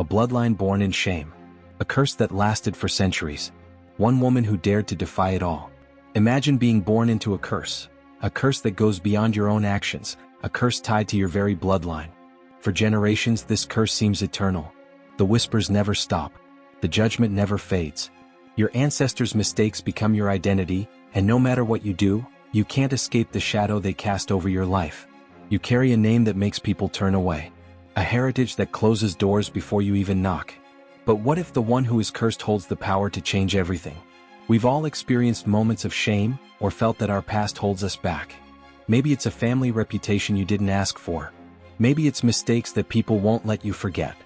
a bloodline born in shame, a curse that lasted for centuries, one woman who dared to defy it all. Imagine being born into a curse that goes beyond your own actions, a curse tied to your very bloodline. For generations, this curse seems eternal. The whispers never stop. The judgment never fades. Your ancestors' mistakes become your identity, and no matter what you do, you can't escape the shadow they cast over your life. You carry a name that makes people turn away, a heritage that closes doors before you even knock. But what if the one who is cursed holds the power to change everything? We've all experienced moments of shame or felt that our past holds us back. Maybe it's a family reputation you didn't ask for. Maybe it's mistakes that people won't let you forget.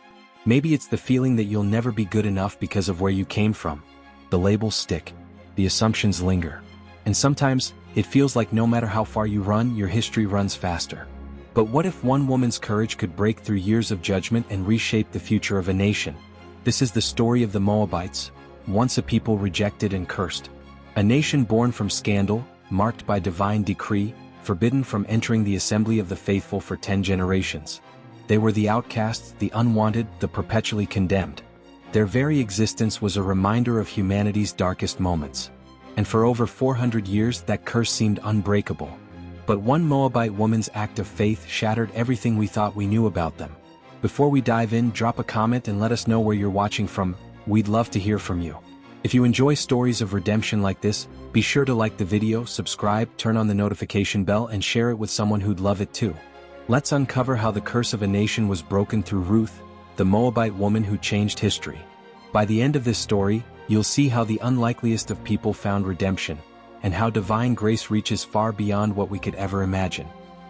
Maybe it's the feeling that you'll never be good enough because of where you came from. The labels stick. The assumptions linger. And sometimes, it feels like no matter how far you run, your history runs faster. But what if one woman's courage could break through years of judgment and reshape the future of a nation? This is the story of the Moabites, once a people rejected and cursed. A nation born from scandal, marked by divine decree, forbidden from entering the assembly of the faithful for 10 generations. They were the outcasts, the unwanted, the perpetually condemned. Their very existence was a reminder of humanity's darkest moments. And for over 400 years that curse seemed unbreakable. But one Moabite woman's act of faith shattered everything we thought we knew about them. Before we dive in, drop a comment and let us know where you're watching from. We'd love to hear from you. If you enjoy stories of redemption like this, be sure to like the video, subscribe, turn on the notification bell, and share it with someone who'd love it too. Let's uncover how the curse of a nation was broken through Ruth, the Moabite woman who changed history. By the end of this story, you'll see how the unlikeliest of people found redemption, and how divine grace reaches far beyond what we could ever imagine.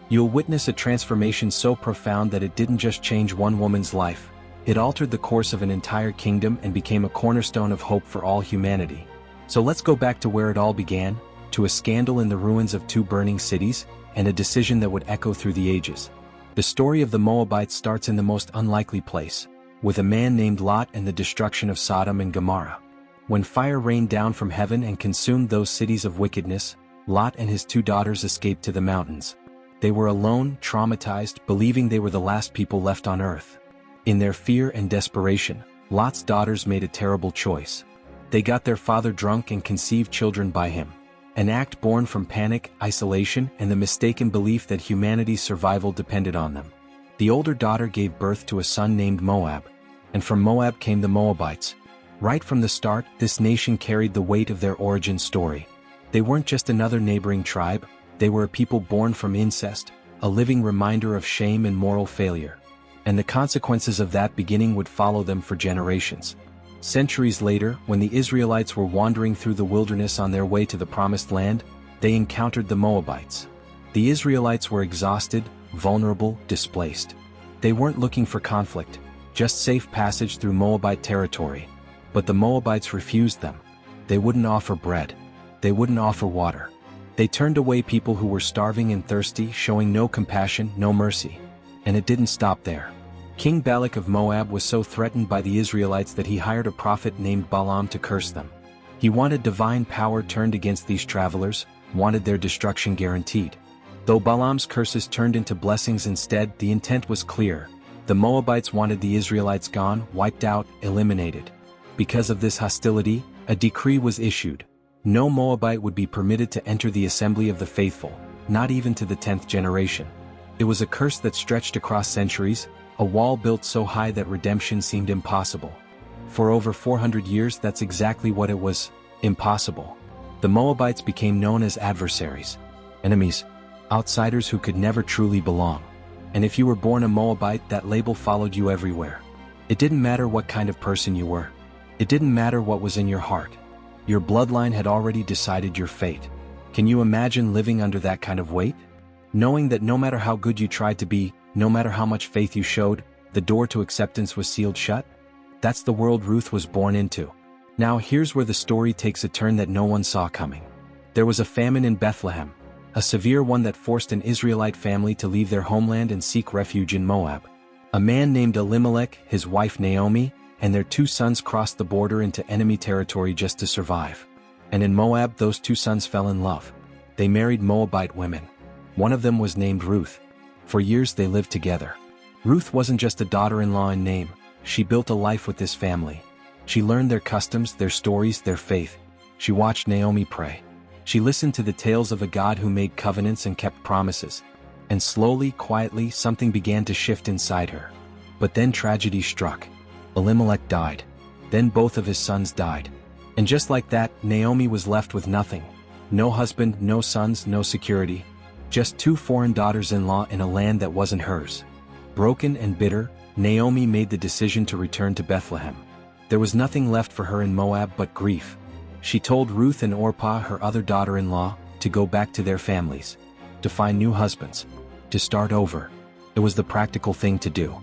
You'll witness a transformation so profound that it didn't just change one woman's life, it altered the course of an entire kingdom and became a cornerstone of hope for all humanity. So let's go back to where it all began, to a scandal in the ruins of 2 burning cities, and a decision that would echo through the ages. The story of the Moabites starts in the most unlikely place, with a man named Lot and the destruction of Sodom and Gomorrah. When fire rained down from heaven and consumed those cities of wickedness, Lot and his 2 daughters escaped to the mountains. They were alone, traumatized, believing they were the last people left on earth. In their fear and desperation, Lot's daughters made a terrible choice. They got their father drunk and conceived children by him. An act born from panic, isolation, and the mistaken belief that humanity's survival depended on them. The older daughter gave birth to a son named Moab, and from Moab came the Moabites. Right from the start, this nation carried the weight of their origin story. They weren't just another neighboring tribe, they were a people born from incest, a living reminder of shame and moral failure. And the consequences of that beginning would follow them for generations. Centuries later, when the Israelites were wandering through the wilderness on their way to the Promised Land, they encountered the Moabites. The Israelites were exhausted, vulnerable, displaced. They weren't looking for conflict, just safe passage through Moabite territory. But the Moabites refused them. They wouldn't offer bread. They wouldn't offer water. They turned away people who were starving and thirsty, showing no compassion, no mercy. And it didn't stop there. King Balak of Moab was so threatened by the Israelites that he hired a prophet named Balaam to curse them. He wanted divine power turned against these travelers, wanted their destruction guaranteed. Though Balaam's curses turned into blessings instead, the intent was clear. The Moabites wanted the Israelites gone, wiped out, eliminated. Because of this hostility, a decree was issued. No Moabite would be permitted to enter the assembly of the faithful, not even to the 10th generation. It was a curse that stretched across centuries, a wall built so high that redemption seemed impossible. For over 400 years, that's exactly what it was, impossible. The Moabites became known as adversaries, enemies, outsiders who could never truly belong. And if you were born a Moabite, that label followed you everywhere. It didn't matter what kind of person you were. It didn't matter what was in your heart. Your bloodline had already decided your fate. Can you imagine living under that kind of weight? Knowing that no matter how good you tried to be, no matter how much faith you showed, the door to acceptance was sealed shut? That's the world Ruth was born into. Now here's where the story takes a turn that no one saw coming. There was a famine in Bethlehem, a severe one that forced an Israelite family to leave their homeland and seek refuge in Moab. A man named Elimelech, his wife Naomi, and their 2 sons crossed the border into enemy territory just to survive. And in Moab, those 2 sons fell in love. They married Moabite women. One of them was named Ruth. For years they lived together. Ruth wasn't just a daughter-in-law in name, She built a life with this family. She learned their customs, their stories, their faith. She watched Naomi pray. She listened to the tales of a God who made covenants and kept promises. And slowly, quietly, something began to shift inside her. But then tragedy struck. Elimelech died. Then both of his sons died. And just like that, Naomi was left with nothing. No husband, no sons, no security. Just 2 foreign daughters-in-law in a land that wasn't hers. Broken and bitter, Naomi made the decision to return to Bethlehem. There was nothing left for her in Moab but grief. She told Ruth and Orpah, her other daughter-in-law, to go back to their families, to find new husbands, to start over. It was the practical thing to do,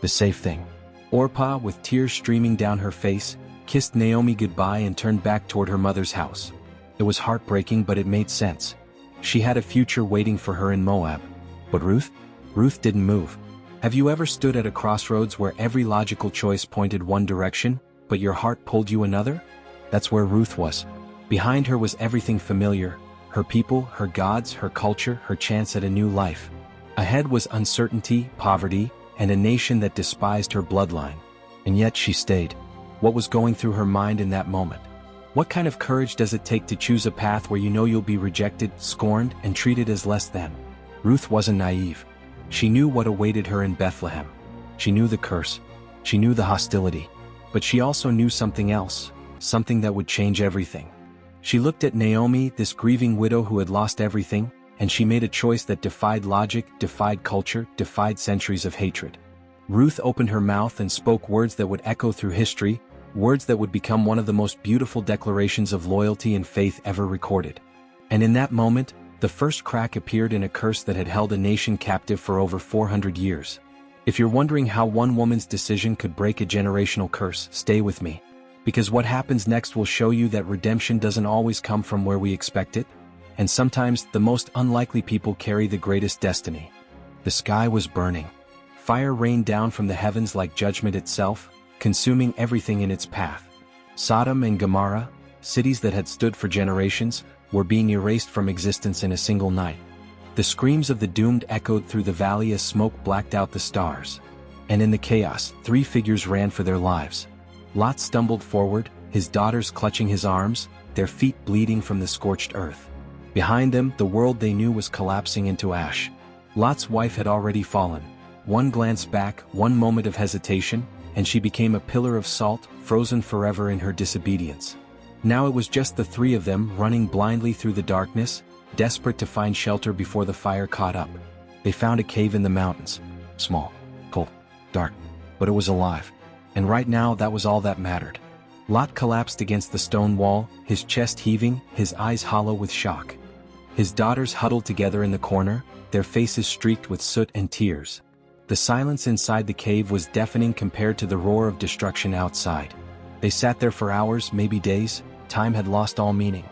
the safe thing. Orpah, with tears streaming down her face, kissed Naomi goodbye and turned back toward her mother's house. It was heartbreaking, but it made sense. She had a future waiting for her in Moab. But Ruth didn't move. Have you ever stood at a crossroads where every logical choice pointed one direction, but your heart pulled you another? That's where Ruth was. Behind her was everything familiar: her people, her gods, her culture, her chance at a new life. Ahead was uncertainty, poverty, and a nation that despised her bloodline. And yet she stayed. What was going through her mind in that moment? What kind of courage does it take to choose a path where you know you'll be rejected, scorned, and treated as less than? Ruth wasn't naive. She knew what awaited her in Bethlehem. She knew the curse. She knew the hostility. But she also knew something else, something that would change everything. She looked at Naomi, this grieving widow who had lost everything, and she made a choice that defied logic, defied culture, defied centuries of hatred. Ruth opened her mouth and spoke words that would echo through history, words that would become one of the most beautiful declarations of loyalty and faith ever recorded. And in that moment, the first crack appeared in a curse that had held a nation captive for over 400 years. If you're wondering how one woman's decision could break a generational curse, stay with me. Because what happens next will show you that redemption doesn't always come from where we expect it, and sometimes the most unlikely people carry the greatest destiny. The sky was burning. Fire rained down from the heavens like judgment itself, consuming everything in its path. Sodom and Gomorrah, cities that had stood for generations, were being erased from existence in a single night. The screams of the doomed echoed through the valley as smoke blacked out the stars. And in the chaos, 3 figures ran for their lives. Lot stumbled forward, his daughters clutching his arms, their feet bleeding from the scorched earth. Behind them, the world they knew was collapsing into ash. Lot's wife had already fallen. One glance back, one moment of hesitation, and she became a pillar of salt, frozen forever in her disobedience. Now it was just the 3 of them running blindly through the darkness, desperate to find shelter before the fire caught up. They found a cave in the mountains. Small, cold, dark, but it was alive. And right now that was all that mattered. Lot collapsed against the stone wall, his chest heaving, his eyes hollow with shock. His daughters huddled together in the corner, their faces streaked with soot and tears. The silence inside the cave was deafening compared to the roar of destruction outside. They sat there for hours, maybe days. Time had lost all meaning.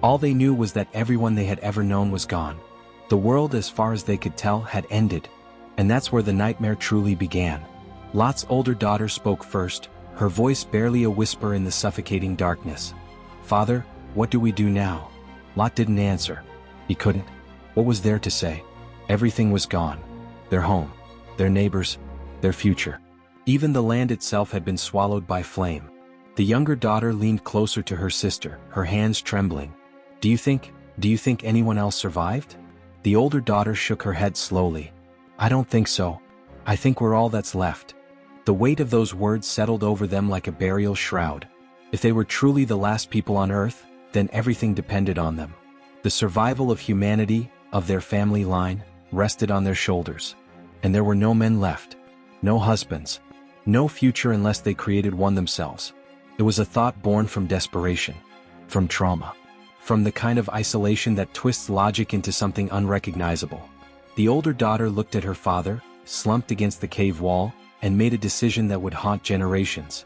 All they knew was that everyone they had ever known was gone. The world, as far as they could tell, had ended. And that's where the nightmare truly began. Lot's older daughter spoke first, her voice barely a whisper in the suffocating darkness. "Father, what do we do now?" Lot didn't answer. He couldn't. What was there to say? Everything was gone. Their home, their neighbors, their future. Even the land itself had been swallowed by flame. The younger daughter leaned closer to her sister, her hands trembling. Do you think anyone else survived?" The older daughter shook her head slowly. "I don't think so. I think we're all that's left." The weight of those words settled over them like a burial shroud. If they were truly the last people on earth, then everything depended on them. The survival of humanity, of their family line, rested on their shoulders. And there were no men left. No husbands. No future unless they created one themselves. It was a thought born from desperation. From trauma. From the kind of isolation that twists logic into something unrecognizable. The older daughter looked at her father, slumped against the cave wall, and made a decision that would haunt generations.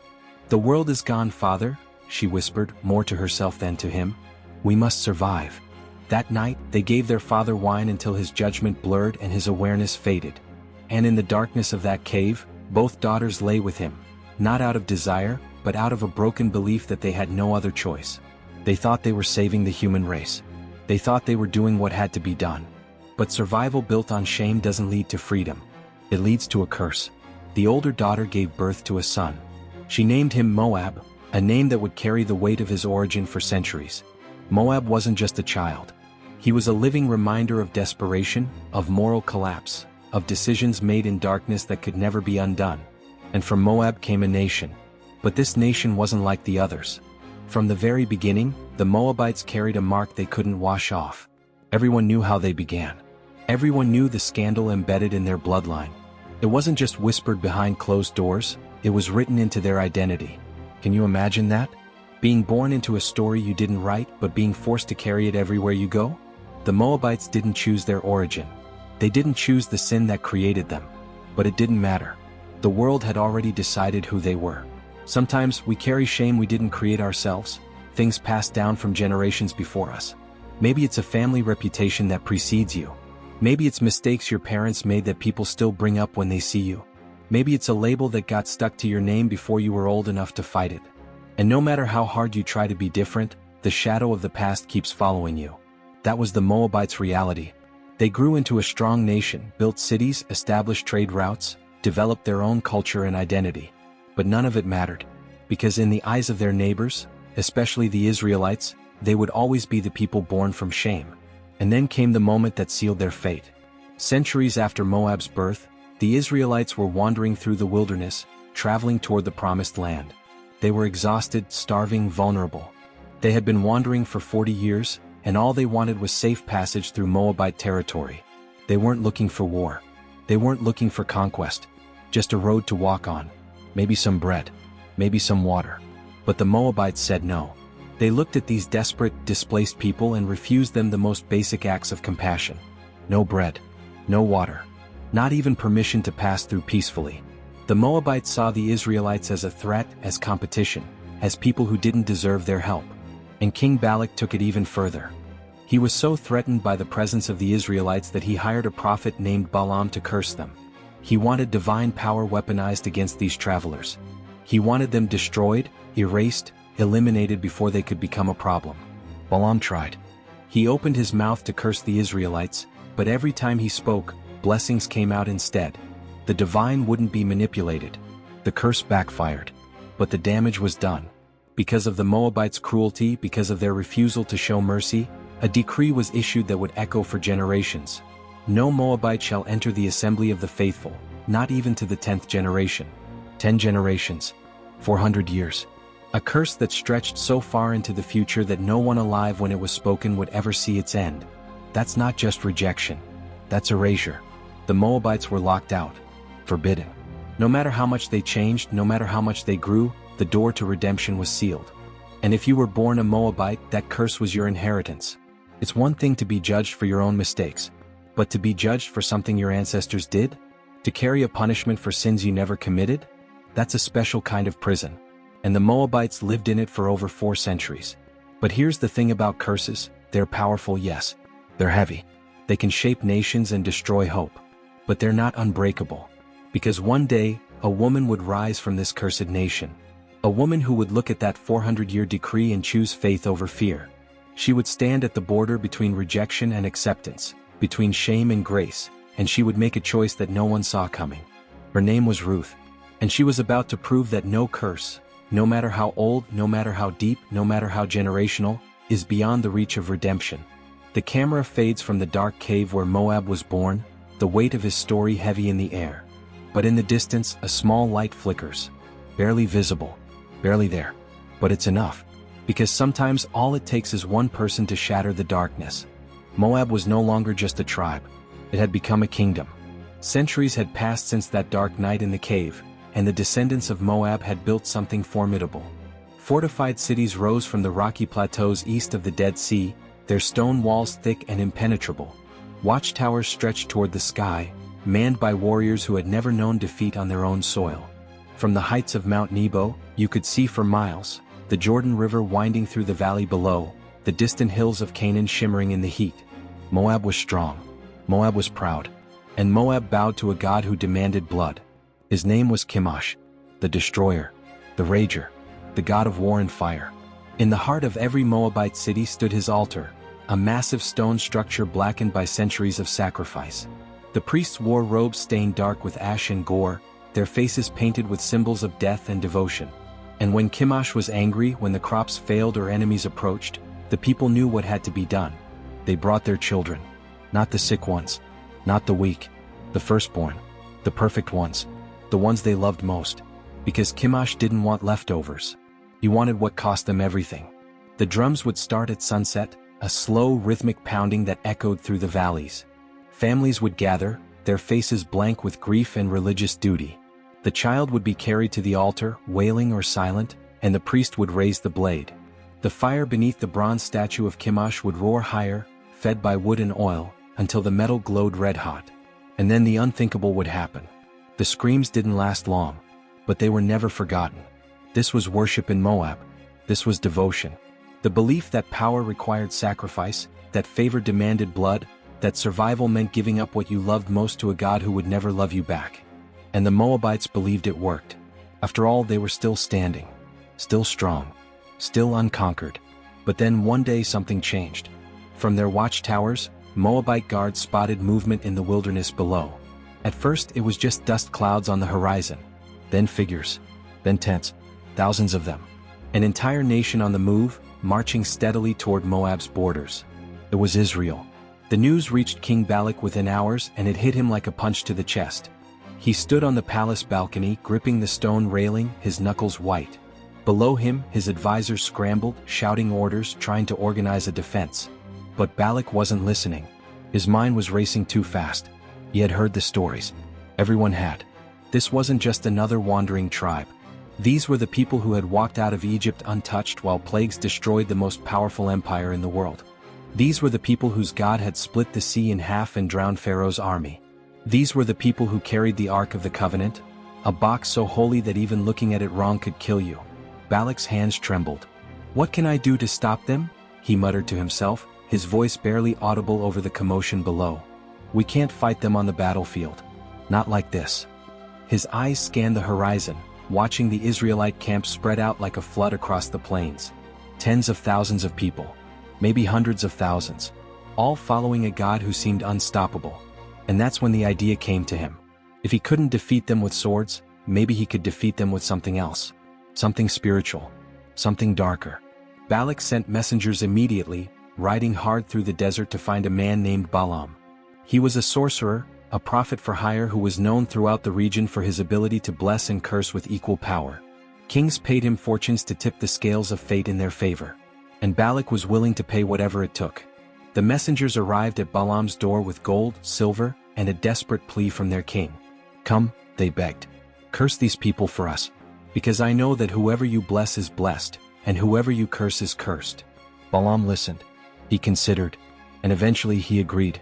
"The world is gone, Father," she whispered, more to herself than to him. "We must survive." That night, they gave their father wine until his judgment blurred and his awareness faded. And in the darkness of that cave, both daughters lay with him, not out of desire, but out of a broken belief that they had no other choice. They thought they were saving the human race. They thought they were doing what had to be done. But survival built on shame doesn't lead to freedom. It leads to a curse. The older daughter gave birth to a son. She named him Moab, a name that would carry the weight of his origin for centuries. Moab wasn't just a child. He was a living reminder of desperation, of moral collapse, of decisions made in darkness that could never be undone. And from Moab came a nation. But this nation wasn't like the others. From the very beginning, the Moabites carried a mark they couldn't wash off. Everyone knew how they began. Everyone knew the scandal embedded in their bloodline. It wasn't just whispered behind closed doors, it was written into their identity. Can you imagine that? Being born into a story you didn't write, but being forced to carry it everywhere you go? The Moabites didn't choose their origin. They didn't choose the sin that created them. But it didn't matter. The world had already decided who they were. Sometimes we carry shame we didn't create ourselves, things passed down from generations before us. Maybe it's a family reputation that precedes you. Maybe it's mistakes your parents made that people still bring up when they see you. Maybe it's a label that got stuck to your name before you were old enough to fight it. And no matter how hard you try to be different, the shadow of the past keeps following you. That was the Moabites' reality. They grew into a strong nation, built cities, established trade routes, developed their own culture and identity. But none of it mattered, because in the eyes of their neighbors, especially the Israelites, they would always be the people born from shame. And then came the moment that sealed their fate. Centuries after Moab's birth, the Israelites were wandering through the wilderness, traveling toward the promised land. They were exhausted, starving, vulnerable. They had been wandering for 40 years, and all they wanted was safe passage through Moabite territory. They weren't looking for war. They weren't looking for conquest. Just a road to walk on. Maybe some bread. Maybe some water. But the Moabites said no. They looked at these desperate, displaced people and refused them the most basic acts of compassion. No bread. No water. Not even permission to pass through peacefully. The Moabites saw the Israelites as a threat, as competition, as people who didn't deserve their help. And King Balak took it even further. He was so threatened by the presence of the Israelites that he hired a prophet named Balaam to curse them. He wanted divine power weaponized against these travelers. He wanted them destroyed, erased, eliminated before they could become a problem. Balaam tried. He opened his mouth to curse the Israelites, but every time he spoke, blessings came out instead. The divine wouldn't be manipulated. The curse backfired. But the damage was done. Because of the Moabites' cruelty, because of their refusal to show mercy, a decree was issued that would echo for generations. No Moabite shall enter the assembly of the faithful, not even to the 10th generation. 10 generations. 400 years. A curse that stretched so far into the future that no one alive when it was spoken would ever see its end. That's not just rejection. That's erasure. The Moabites were locked out. Forbidden. No matter how much they changed, no matter how much they grew, the door to redemption was sealed. And if you were born a Moabite, that curse was your inheritance. It's one thing to be judged for your own mistakes, but to be judged for something your ancestors did? To carry a punishment for sins you never committed? That's a special kind of prison. And the Moabites lived in it for over 4 centuries. But here's the thing about curses, they're powerful, yes. They're heavy. They can shape nations and destroy hope. But they're not unbreakable. Because one day, a woman would rise from this cursed nation. A woman who would look at that 400-year decree and choose faith over fear. She would stand at the border between rejection and acceptance, between shame and grace, and she would make a choice that no one saw coming. Her name was Ruth. And she was about to prove that no curse, no matter how old, no matter how deep, no matter how generational, is beyond the reach of redemption. The camera fades from the dark cave where Moab was born, the weight of his story heavy in the air. But in the distance, a small light flickers. Barely visible. Barely there. But it's enough. Because sometimes all it takes is one person to shatter the darkness. Moab was no longer just a tribe. It had become a kingdom. Centuries had passed since that dark night in the cave, and the descendants of Moab had built something formidable. Fortified cities rose from the rocky plateaus east of the Dead Sea, their stone walls thick and impenetrable. Watchtowers stretched toward the sky, manned by warriors who had never known defeat on their own soil. From the heights of Mount Nebo, you could see for miles, the Jordan River winding through the valley below, the distant hills of Canaan shimmering in the heat. Moab was strong. Moab was proud. And Moab bowed to a god who demanded blood. His name was Chemosh, the destroyer, the rager, the god of war and fire. In the heart of every Moabite city stood his altar, a massive stone structure blackened by centuries of sacrifice. The priests wore robes stained dark with ash and gore, their faces painted with symbols of death and devotion. And when Chemosh was angry, when the crops failed or enemies approached, the people knew what had to be done. They brought their children. Not the sick ones. Not the weak. The firstborn. The perfect ones. The ones they loved most. Because Chemosh didn't want leftovers. He wanted what cost them everything. The drums would start at sunset, a slow rhythmic pounding that echoed through the valleys. Families would gather, their faces blank with grief and religious duty. The child would be carried to the altar, wailing or silent, and the priest would raise the blade. The fire beneath the bronze statue of Chemosh would roar higher, fed by wood and oil, until the metal glowed red-hot. And then the unthinkable would happen. The screams didn't last long, but they were never forgotten. This was worship in Moab. This was devotion. The belief that power required sacrifice, that favor demanded blood, that survival meant giving up what you loved most to a God who would never love you back. And the Moabites believed it worked. After all, they were still standing, still strong, still unconquered. But then one day something changed. From their watchtowers, Moabite guards spotted movement in the wilderness below. At first it was just dust clouds on the horizon, then figures, then tents, thousands of them. An entire nation on the move, marching steadily toward Moab's borders. It was Israel. The news reached King Balak within hours, and it hit him like a punch to the chest. He stood on the palace balcony, gripping the stone railing, his knuckles white. Below him, his advisors scrambled, shouting orders, trying to organize a defense. But Balak wasn't listening. His mind was racing too fast. He had heard the stories. Everyone had. This wasn't just another wandering tribe. These were the people who had walked out of Egypt untouched while plagues destroyed the most powerful empire in the world. These were the people whose God had split the sea in half and drowned Pharaoh's army. These were the people who carried the Ark of the Covenant, a box so holy that even looking at it wrong could kill you. Balak's hands trembled. "What can I do to stop them?" he muttered to himself, his voice barely audible over the commotion below. "We can't fight them on the battlefield. Not like this." His eyes scanned the horizon, watching the Israelite camp spread out like a flood across the plains. Tens of thousands of people. Maybe hundreds of thousands. All following a God who seemed unstoppable. And that's when the idea came to him. If he couldn't defeat them with swords, maybe he could defeat them with something else. Something spiritual. Something darker. Balak sent messengers immediately, riding hard through the desert to find a man named Balaam. He was a sorcerer, a prophet for hire who was known throughout the region for his ability to bless and curse with equal power. Kings paid him fortunes to tip the scales of fate in their favor. And Balak was willing to pay whatever it took. The messengers arrived at Balaam's door with gold, silver, and a desperate plea from their king. "Come," they begged. "Curse these people for us. Because I know that whoever you bless is blessed, and whoever you curse is cursed." Balaam listened. He considered. And eventually he agreed.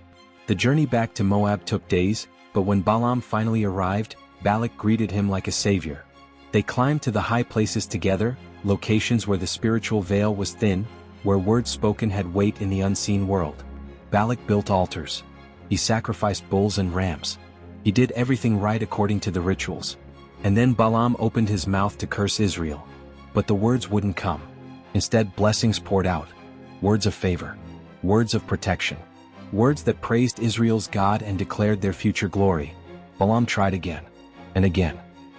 The journey back to Moab took days, but when Balaam finally arrived, Balak greeted him like a savior. They climbed to the high places together, locations where the spiritual veil was thin, where words spoken had weight in the unseen world. Balak built altars. He sacrificed bulls and rams. He did everything right according to the rituals. And then Balaam opened his mouth to curse Israel. But the words wouldn't come. Instead, blessings poured out. Words of favor. Words of protection. Words that praised Israel's God and declared their future glory. Balaam tried again. And again.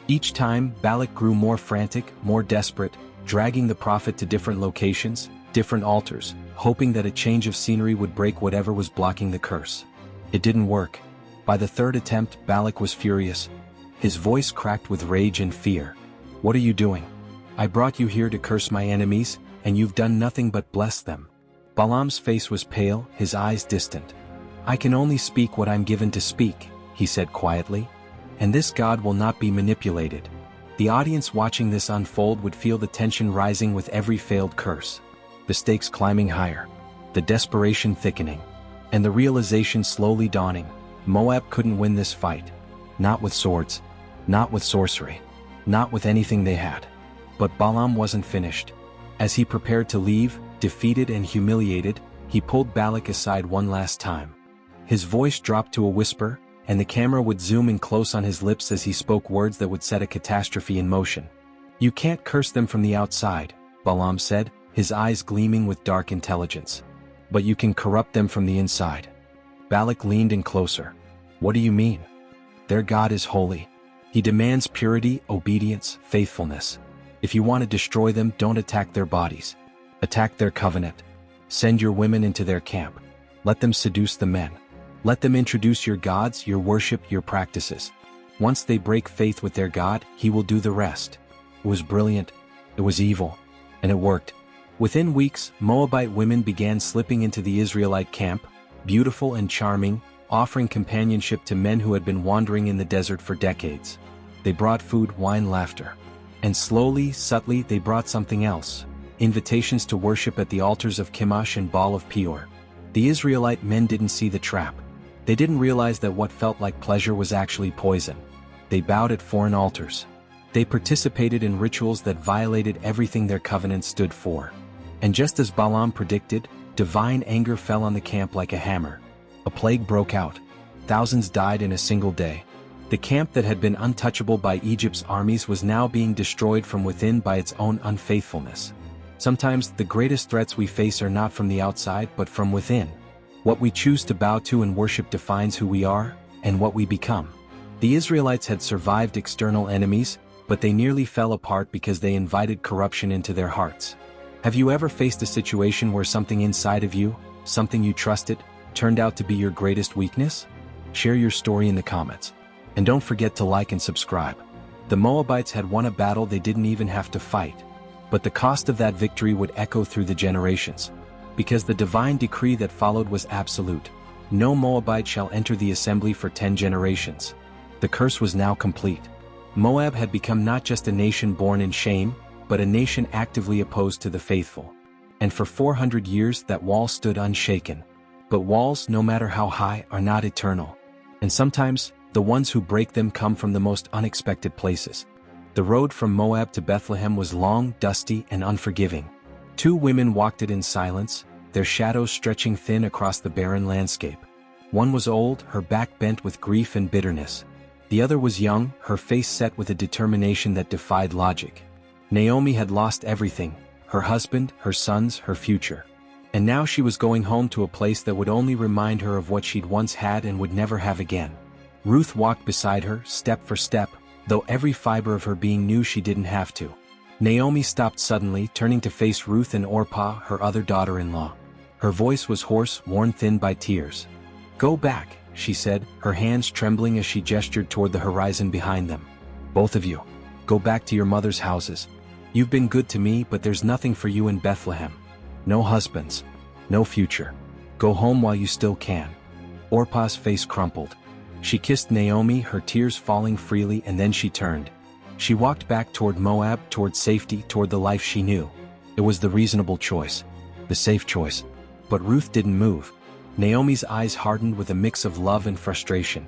Each time, Balak grew more frantic, more desperate, dragging the prophet to different locations, different altars, hoping that a change of scenery would break whatever was blocking the curse. It didn't work. By the third attempt, Balak was furious. His voice cracked with rage and fear. "What are you doing? I brought you here to curse my enemies, and you've done nothing but bless them." Balaam's face was pale, his eyes distant. "I can only speak what I'm given to speak," he said quietly. "And this God will not be manipulated." The audience watching this unfold would feel the tension rising with every failed curse. The stakes climbing higher. The desperation thickening. And the realization slowly dawning. Moab couldn't win this fight. Not with swords. Not with sorcery. Not with anything they had. But Balaam wasn't finished. As he prepared to leave, defeated and humiliated, he pulled Balak aside one last time. His voice dropped to a whisper, and the camera would zoom in close on his lips as he spoke words that would set a catastrophe in motion. "You can't curse them from the outside," Balaam said, his eyes gleaming with dark intelligence. "But you can corrupt them from the inside." Balak leaned in closer. "What do you mean?" "Their God is holy. He demands purity, obedience, faithfulness. If you want to destroy them, don't attack their bodies. Attack their covenant. Send your women into their camp. Let them seduce the men. Let them introduce your gods, your worship, your practices. Once they break faith with their God, he will do the rest. It was brilliant. It was evil. And it worked. Within weeks, Moabite women began slipping into the Israelite camp, beautiful and charming, offering companionship to men who had been wandering in the desert for decades. They brought food, wine, laughter. And slowly, subtly, they brought something else. Invitations to worship at the altars of Chemosh and Baal of Peor. The Israelite men didn't see the trap. They didn't realize that what felt like pleasure was actually poison. They bowed at foreign altars. They participated in rituals that violated everything their covenant stood for. And just as Balaam predicted, divine anger fell on the camp like a hammer. A plague broke out. Thousands died in a single day. The camp that had been untouchable by Egypt's armies was now being destroyed from within by its own unfaithfulness. Sometimes the greatest threats we face are not from the outside but from within. What we choose to bow to and worship defines who we are and what we become. The Israelites had survived external enemies, but they nearly fell apart because they invited corruption into their hearts. Have you ever faced a situation where something inside of you, something you trusted, turned out to be your greatest weakness? Share your story in the comments. And don't forget to like and subscribe. The Moabites had won a battle they didn't even have to fight. But the cost of that victory would echo through the generations. Because the divine decree that followed was absolute. No Moabite shall enter the assembly for 10 generations. The curse was now complete. Moab had become not just a nation born in shame, but a nation actively opposed to the faithful. And for 400 years that wall stood unshaken. But walls, no matter how high, are not eternal. And sometimes, the ones who break them come from the most unexpected places. The road from Moab to Bethlehem was long, dusty, and unforgiving. 2 women walked it in silence, their shadows stretching thin across the barren landscape. One was old, her back bent with grief and bitterness. The other was young, her face set with a determination that defied logic. Naomi had lost everything, her husband, her sons, her future. And now she was going home to a place that would only remind her of what she'd once had and would never have again. Ruth walked beside her, step for step, though every fiber of her being knew she didn't have to. Naomi stopped suddenly, turning to face Ruth and Orpah, her other daughter-in-law. Her voice was hoarse, worn thin by tears. "Go back," she said, her hands trembling as she gestured toward the horizon behind them. "Both of you, go back to your mother's houses. You've been good to me, but there's nothing for you in Bethlehem. No husbands. No future. Go home while you still can." Orpah's face crumpled. She kissed Naomi, her tears falling freely, and then she turned. She walked back toward Moab, toward safety, toward the life she knew. It was the reasonable choice. The safe choice. But Ruth didn't move. Naomi's eyes hardened with a mix of love and frustration.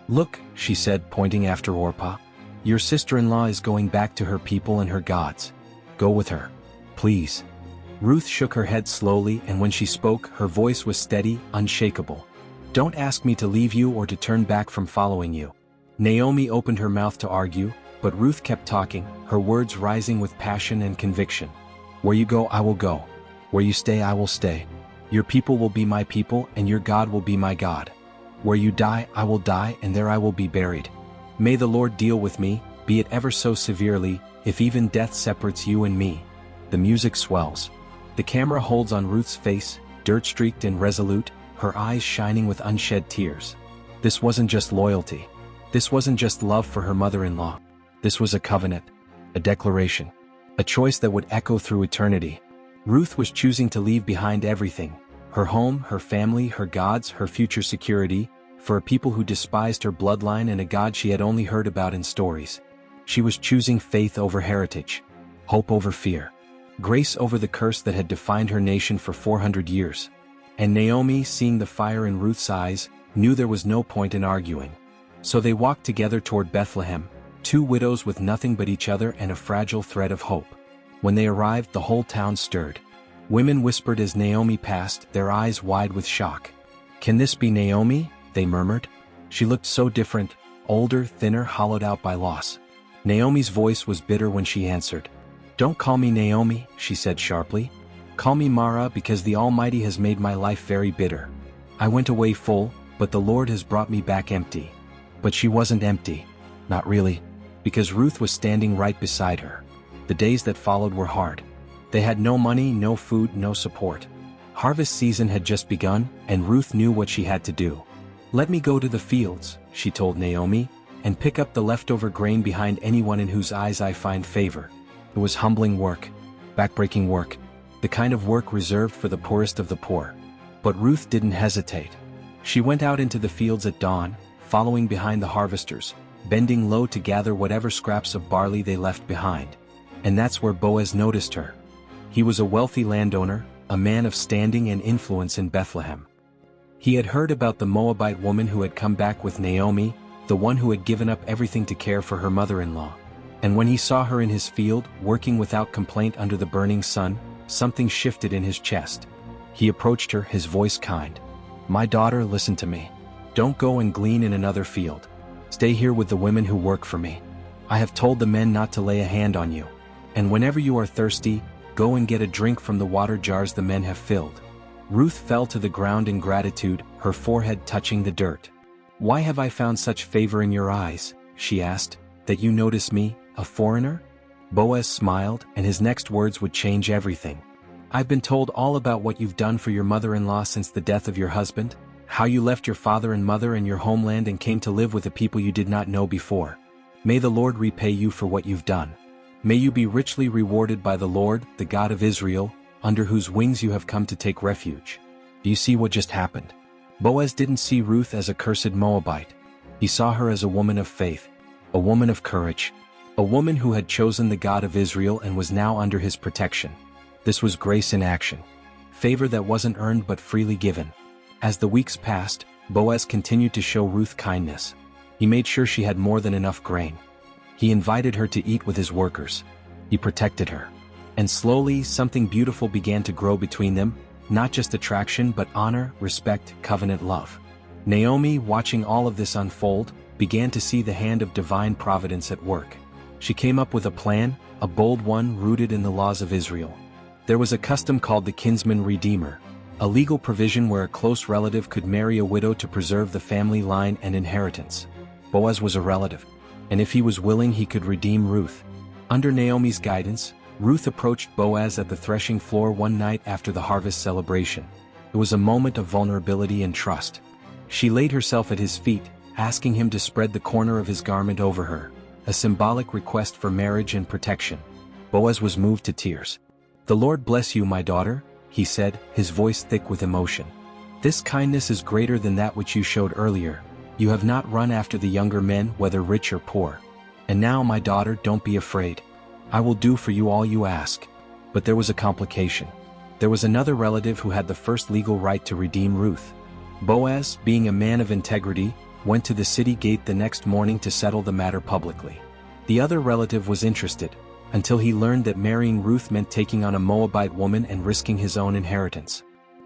"Look," she said, pointing after Orpah. "Your sister-in-law is going back to her people and her gods. Go with her. Please." Ruth shook her head slowly, and when she spoke, her voice was steady, unshakable. "Don't ask me to leave you or to turn back from following you." Naomi opened her mouth to argue, but Ruth kept talking, her words rising with passion and conviction. "Where you go, I will go. Where you stay, I will stay. Your people will be my people, and your God will be my God. Where you die, I will die, and there I will be buried. May the Lord deal with me, be it ever so severely, if even death separates you and me." The music swells. The camera holds on Ruth's face, dirt-streaked and resolute, her eyes shining with unshed tears. This wasn't just loyalty. This wasn't just love for her mother-in-law. This was a covenant, a declaration, a choice that would echo through eternity. Ruth was choosing to leave behind everything, her home, her family, her gods, her future security, for a people who despised her bloodline and a God she had only heard about in stories. She was choosing faith over heritage, hope over fear, grace over the curse that had defined her nation for 400 years. And Naomi, seeing the fire in Ruth's eyes, knew there was no point in arguing. So they walked together toward Bethlehem, 2 widows with nothing but each other and a fragile thread of hope. When they arrived, the whole town stirred. Women whispered as Naomi passed, their eyes wide with shock. "Can this be Naomi?" they murmured. She looked so different, older, thinner, hollowed out by loss. Naomi's voice was bitter when she answered. "Don't call me Naomi," she said sharply. "Call me Mara, because the Almighty has made my life very bitter. I went away full, but the Lord has brought me back empty." But she wasn't empty. Not really. because Ruth was standing right beside her. The days that followed were hard. They had no money, no food, no support. Harvest season had just begun, and Ruth knew what she had to do. "Let me go to the fields," she told Naomi, "and pick up the leftover grain behind anyone in whose eyes I find favor." It was humbling work, backbreaking work, the kind of work reserved for the poorest of the poor. But Ruth didn't hesitate. She went out into the fields at dawn, following behind the harvesters, bending low to gather whatever scraps of barley they left behind. And that's where Boaz noticed her. He was a wealthy landowner, a man of standing and influence in Bethlehem. He had heard about the Moabite woman who had come back with Naomi, the one who had given up everything to care for her mother-in-law. And when he saw her in his field, working without complaint under the burning sun, something shifted in his chest. He approached her, his voice kind. "My daughter, listen to me. Don't go and glean in another field. Stay here with the women who work for me. I have told the men not to lay a hand on you. And whenever you are thirsty, go and get a drink from the water jars the men have filled." Ruth fell to the ground in gratitude, her forehead touching the dirt. "Why have I found such favor in your eyes?" she asked, "that you notice me, a foreigner?" Boaz smiled, and his next words would change everything. "I've been told all about what you've done for your mother-in-law since the death of your husband, how you left your father and mother and your homeland and came to live with a people you did not know before. May the Lord repay you for what you've done. May you be richly rewarded by the Lord, the God of Israel, under whose wings you have come to take refuge." Do you see what just happened? Boaz didn't see Ruth as a cursed Moabite. He saw her as a woman of faith, a woman of courage, a woman who had chosen the God of Israel and was now under his protection. This was grace in action. Favor that wasn't earned but freely given. As the weeks passed, Boaz continued to show Ruth kindness. He made sure she had more than enough grain. He invited her to eat with his workers. He protected her. And slowly, something beautiful began to grow between them, not just attraction but honor, respect, covenant love. Naomi, watching all of this unfold, began to see the hand of divine providence at work. She came up with a plan, a bold one rooted in the laws of Israel. There was a custom called the kinsman redeemer, a legal provision where a close relative could marry a widow to preserve the family line and inheritance. Boaz was a relative, and if he was willing he could redeem Ruth. Under Naomi's guidance, Ruth approached Boaz at the threshing floor one night after the harvest celebration. It was a moment of vulnerability and trust. She laid herself at his feet, asking him to spread the corner of his garment over her, a symbolic request for marriage and protection. Boaz was moved to tears. "The Lord bless you, my daughter," he said, his voice thick with emotion. "This kindness is greater than that which you showed earlier. You have not run after the younger men, whether rich or poor. And now, my daughter, don't be afraid. I will do for you all you ask." But there was a complication. There was another relative who had the first legal right to redeem Ruth. Boaz, being a man of integrity, went to the city gate the next morning to settle the matter publicly. The other relative was interested, until he learned that marrying Ruth meant taking on a Moabite woman and risking his own inheritance.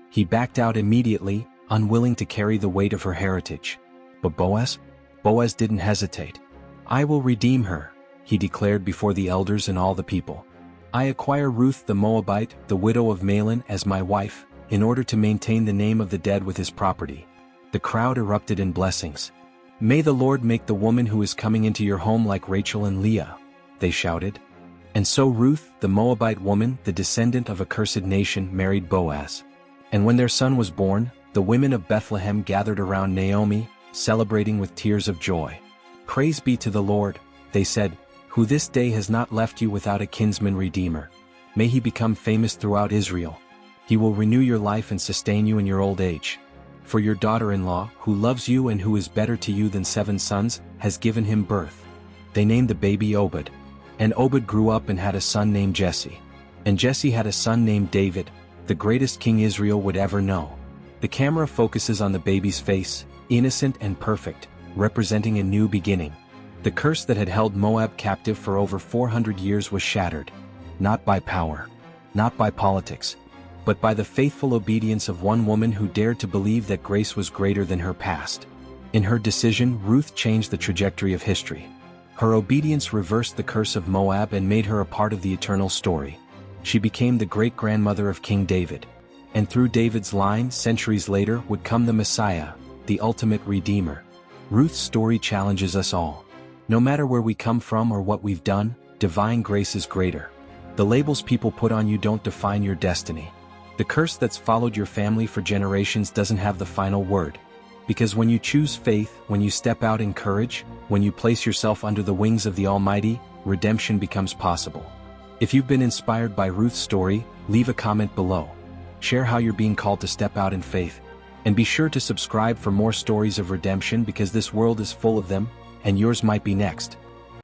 He backed out immediately, unwilling to carry the weight of her heritage. But Boaz didn't hesitate. "I will redeem her," he declared before the elders and all the people. "I acquire Ruth the Moabite, the widow of Mahlon, as my wife, in order to maintain the name of the dead with his property." The crowd erupted in blessings. "May the Lord make the woman who is coming into your home like Rachel and Leah," they shouted. And so Ruth, the Moabite woman, the descendant of a cursed nation, married Boaz. And when their son was born, the women of Bethlehem gathered around Naomi, celebrating with tears of joy. "Praise be to the Lord," they said, "who this day has not left you without a kinsman redeemer. May he become famous throughout Israel. He will renew your life and sustain you in your old age. For your daughter-in-law, who loves you and who is better to you than 7 sons, has given him birth." They named the baby Obed. And Obed grew up and had a son named Jesse. And Jesse had a son named David, the greatest king Israel would ever know. The camera focuses on the baby's face, innocent and perfect, representing a new beginning. The curse that had held Moab captive for over 400 years was shattered, not by power, not by politics, but by the faithful obedience of one woman who dared to believe that grace was greater than her past. In her decision, Ruth changed the trajectory of history. Her obedience reversed the curse of Moab and made her a part of the eternal story. She became the great-grandmother of King David. And through David's line, centuries later, would come the Messiah, the ultimate Redeemer. Ruth's story challenges us all. No matter where we come from or what we've done, divine grace is greater. The labels people put on you don't define your destiny. The curse that's followed your family for generations doesn't have the final word. Because when you choose faith, when you step out in courage, when you place yourself under the wings of the Almighty, redemption becomes possible. If you've been inspired by Ruth's story, leave a comment below. Share how you're being called to step out in faith. And be sure to subscribe for more stories of redemption, because this world is full of them, and yours might be next.